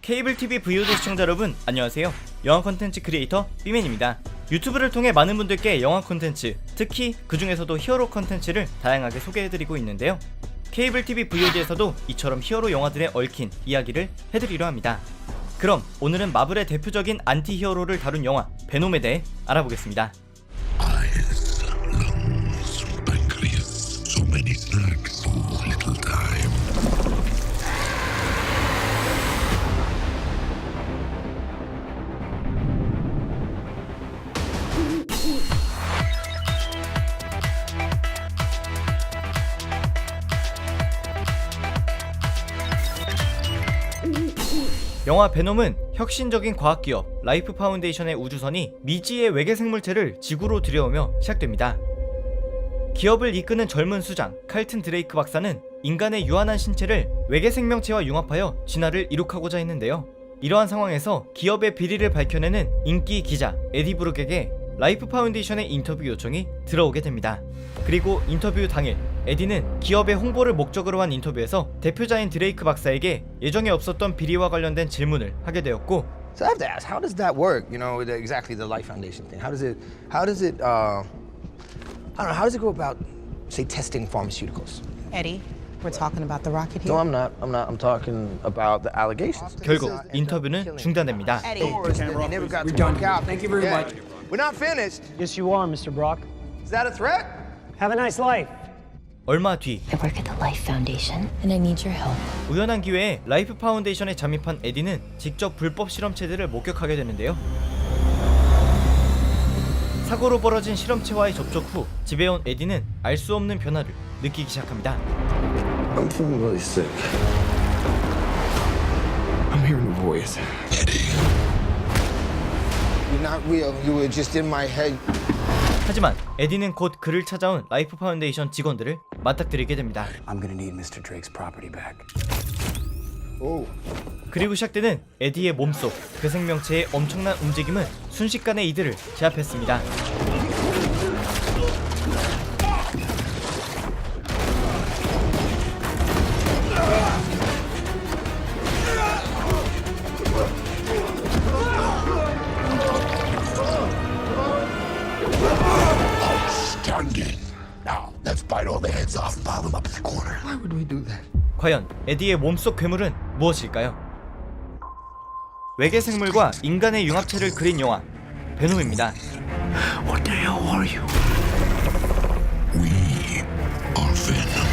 케이블 TV VOD 시청자 여러분 안녕하세요. 영화 콘텐츠 크리에이터 B맨입니다. 유튜브를 통해 많은 분들께 영화 콘텐츠, 특히 그 중에서도 히어로 콘텐츠를 다양하게 소개해드리고 있는데요. 케이블 TV VOD에서도 이처럼 히어로 영화들에 얽힌 이야기를 해드리려 합니다. 그럼 오늘은 마블의 대표적인 안티 히어로를 다룬 영화 베놈에 대해 알아보겠습니다. Eyes, lungs, pancreas, so many snacks, so little time. 영화 베놈은 혁신적인 과학기업 라이프 파운데이션의 우주선이 미지의 외계 생물체를 지구로 들여오며 시작됩니다. 기업을 이끄는 젊은 수장 칼튼 드레이크 박사는 인간의 유한한 신체를 외계 생명체와 융합하여 진화를 이룩하고자 했는데요. 이러한 상황에서 기업의 비리를 밝혀내는 인기 기자 에디 브룩에게 라이프 파운데이션의 인터뷰 요청이 들어오게 됩니다. 그리고 인터뷰 당일 에디는 기업의 홍보를 목적으로 한 인터뷰에서 대표자인 드레이크 박사에게 예정에 없었던 비리와 관련된 질문을 하게 되었고, So I have to ask, how does that work? You know, exactly the Life Foundation thing. How does it, I don't know, how does it go about, say, testing pharmaceuticals? Eddie, we're talking about the rocket here. No, I'm not. I'm talking about the allegations. 결국 인터뷰는 중단됩니다. Eddie. They never got to work out. Thank you very much. We're not finished. Yes, you are, Mr. Brock. Is that a threat? Have a nice life. 얼마 뒤 I work at the Life Foundation, and I need your help. 우연한 기회에 라이프 파운데이션에 잠입한 에디는 직접 불법 실험체들을 목격하게 되는데요. 사고로 벌어진 실험체와의 접촉 후 집에 온 에디는 알 수 없는 변화를 느끼기 시작합니다. I'm feeling really sick. I'm hearing a voice. You're not real. You were just in my head. 하지만 에디는 곧 그를 찾아온 라이프 파운데이션 직원들을 맞닥뜨리게 됩니다. I'm gonna need Mr. Drake's property back. 그리고 시작되는 에디의 몸속 그 생명체의 엄청난 움직임은 순식간에 이들을 제압했습니다. Outstanding. Now, let's bite all the heads off and pile them up in the corner. Why would we do that? 과연 에디의 몸속 괴물은 무엇일까요? 외계 생물과 인간의 융합체를 그린 영화 베놈입니다. What the hell are you? We are Venom.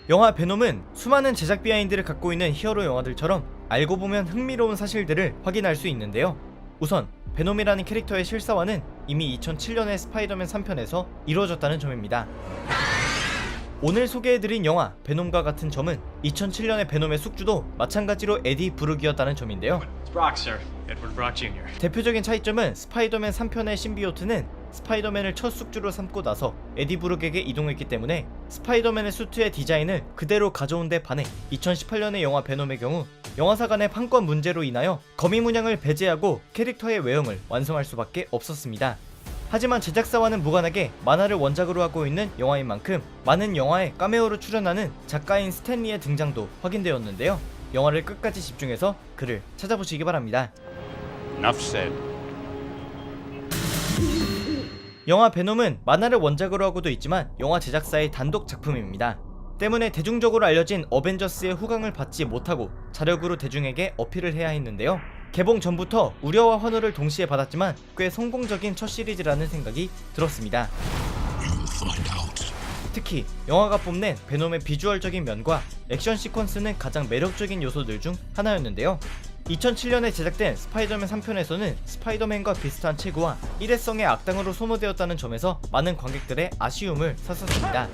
영화 베놈은 수많은 제작 비하인드를 갖고 있는 히어로 영화들처럼 알고 보면 흥미로운 사실들을 확인할 수 있는데요. 우선 베놈이라는 캐릭터의 실사화는 이미 2007년의 스파이더맨 3편에서 이루어졌다는 점입니다. 오늘 소개해드린 영화 베놈과 같은 점은 2007년의 베놈의 숙주도 마찬가지로 에디 브룩이었다는 점인데요. It's Brock, sir. Edward Brock Jr. 대표적인 차이점은 스파이더맨 3편의 신비오트는 스파이더맨을 첫 숙주로 삼고 나서 에디 브룩에게 이동했기 때문에 스파이더맨의 수트의 디자인을 그대로 가져온 데 반해 2018년의 영화 베놈의 경우 영화사 간의 판권 문제로 인하여 거미 문양을 배제하고 캐릭터의 외형을 완성할 수밖에 없었습니다. 하지만 제작사와는 무관하게 만화를 원작으로 하고 있는 영화인 만큼 많은 영화에 카메오로 출연하는 작가인 스탠리의 등장도 확인되었는데요. 영화를 끝까지 집중해서 그를 찾아보시기 바랍니다. Enough said. 영화 베놈은 만화를 원작으로 하고도 있지만 영화 제작사의 단독 작품입니다. 때문에 대중적으로 알려진 어벤져스의 후광을 받지 못하고 자력으로 대중에게 어필을 해야 했는데요. 개봉 전부터 우려와 환호를 동시에 받았지만 꽤 성공적인 첫 시리즈라는 생각이 들었습니다. You'll find out. 특히 영화가 뽐낸 베놈의 비주얼적인 면과 액션 시퀀스는 가장 매력적인 요소들 중 하나였는데요. 2007년에 제작된 스파이더맨 3편에서는 스파이더맨과 비슷한 체구와 일회성의 악당으로 소모되었다는 점에서 많은 관객들의 아쉬움을 샀었습니다.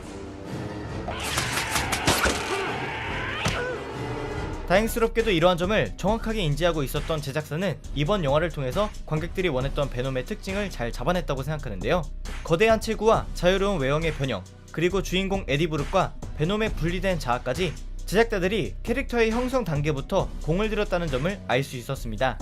다행스럽게도 이러한 점을 정확하게 인지하고 있었던 제작사는 이번 영화를 통해서 관객들이 원했던 베놈의 특징을 잘 잡아냈다고 생각하는데요. 거대한 체구와 자유로운 외형의 변형, 그리고 주인공 에디 브룩과 베놈의 분리된 자아까지 제작자들이 캐릭터의 형성 단계부터 공을 들였다는 점을 알 수 있었습니다.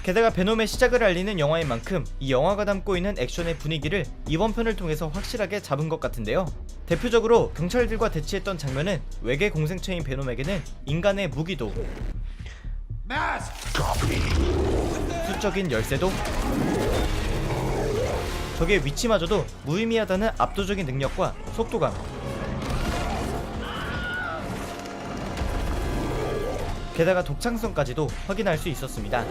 게다가 베놈의 시작을 알리는 영화인 만큼 이 영화가 담고 있는 액션의 분위기를 이번 편을 통해서 확실하게 잡은 것 같은데요. 대표적으로 경찰들과 대치했던 장면은 외계 공생체인 베놈에게는 인간의 무기도 수적인 열쇠도 적의 위치마저도 무의미하다는 압도적인 능력과 속도감, 게다가 독창성까지도 확인할 수 있었습니다.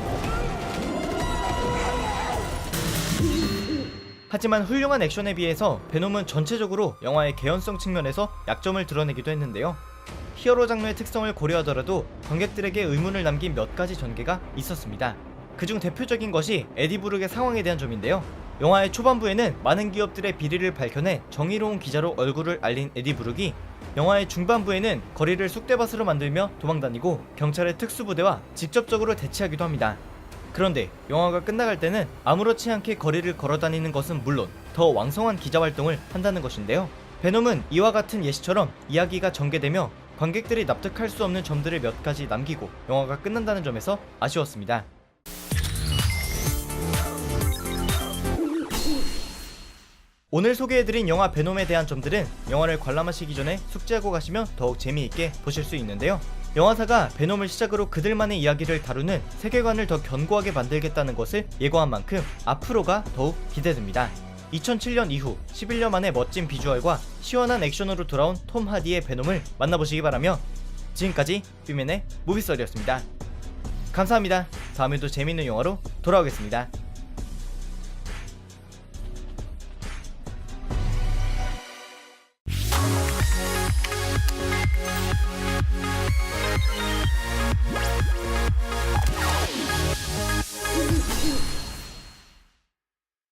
하지만 훌륭한 액션에 비해서 베놈은 전체적으로 영화의 개연성 측면에서 약점을 드러내기도 했는데요. 히어로 장르의 특성을 고려하더라도 관객들에게 의문을 남긴 몇 가지 전개가 있었습니다. 그중 대표적인 것이 에디 브룩의 상황에 대한 점인데요. 영화의 초반부에는 많은 기업들의 비리를 밝혀내 정의로운 기자로 얼굴을 알린 에디 브룩이 영화의 중반부에는 거리를 쑥대밭으로 만들며 도망다니고 경찰의 특수부대와 직접적으로 대치하기도 합니다. 그런데 영화가 끝나갈 때는 아무렇지 않게 거리를 걸어다니는 것은 물론 더 왕성한 기자활동을 한다는 것인데요. 베놈은 이와 같은 예시처럼 이야기가 전개되며 관객들이 납득할 수 없는 점들을 몇 가지 남기고 영화가 끝난다는 점에서 아쉬웠습니다. 오늘 소개해드린 영화 베놈에 대한 점들은 영화를 관람하시기 전에 숙지하고 가시면 더욱 재미있게 보실 수 있는데요. 영화사가 베놈을 시작으로 그들만의 이야기를 다루는 세계관을 더 견고하게 만들겠다는 것을 예고한 만큼 앞으로가 더욱 기대됩니다. 2007년 이후 11년 만에 멋진 비주얼과 시원한 액션으로 돌아온 톰 하디의 베놈을 만나보시기 바라며 지금까지 뷰맨의 무비썰이었습니다. 감사합니다. 다음에도 재밌는 영화로 돌아오겠습니다.